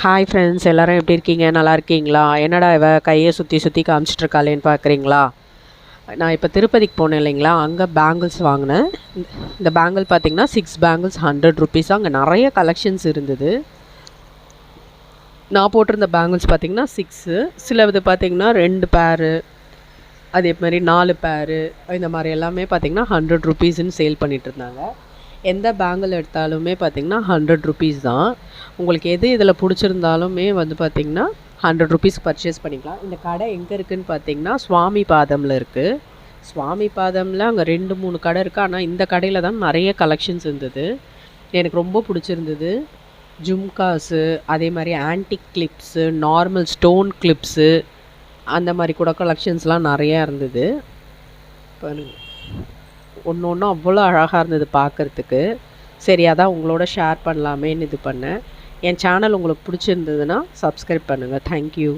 Hi friends, எல்லோரும் எப்படி இருக்கீங்க? நல்லா இருக்கீங்களா? என்னடா இவ கையை சுற்றி சுற்றி காமிச்சிட்ருக்காளேன்னு பார்க்குறீங்களா? நான் இப்போ திருப்பதிக்கு போனேன் இல்லைங்களா, அங்கே பேங்கிள்ஸ் வாங்கினேன். இந்த பேங்கிள் பார்த்திங்கன்னா 6 பேங்கிள்ஸ் 100 ருபீஸ். அங்கே நிறைய கலெக்ஷன்ஸ் இருந்தது. நான் போட்டிருந்த பேங்கிள்ஸ் பார்த்திங்கன்னா 6, சிலது பார்த்திங்கன்னா 2 பேரு, அதே மாதிரி 4 பேரு, இந்த மாதிரி எல்லாமே பார்த்திங்கன்னா 100 ருபீஸ்ன்னு சேல் பண்ணிகிட்டு இருந்தாங்க. எந்த பேங்கிள் எடுத்தாலுமே பார்த்திங்கன்னா 100 ருபீஸ் தான். உங்களுக்கு எது இதில் பிடிச்சிருந்தாலுமே வந்து பார்த்திங்கன்னா 100 ருபீஸ் பர்ச்சேஸ் பண்ணிக்கலாம். இந்த கடை எங்கே இருக்குதுன்னு பார்த்திங்கன்னா சுவாமி பாதமில் இருக்குது. சுவாமி பாதமில் அங்கே 2-3 கடை இருக்குது. ஆனால் இந்த கடையில் தான் நிறைய கலெக்ஷன்ஸ் இருந்தது. எனக்கு ரொம்ப பிடிச்சிருந்தது. ஜும்காஸு, அதே மாதிரி antique clips, normal stone clips, அந்த மாதிரி கூட கலெக்ஷன்ஸ்லாம் நிறையா இருந்தது. ஒன்று ஒன்றும் அவ்வளோ அழகாக இருந்தது பார்க்குறதுக்கு. சரி, அதான் உங்களோட ஷேர் பண்ணலாமேன்னு இது பண்ணேன். என் சேனல் உங்களுக்கு பிடிச்சிருந்ததுன்னா சப்ஸ்கிரைப் பண்ணுங்கள். தேங்க்யூ.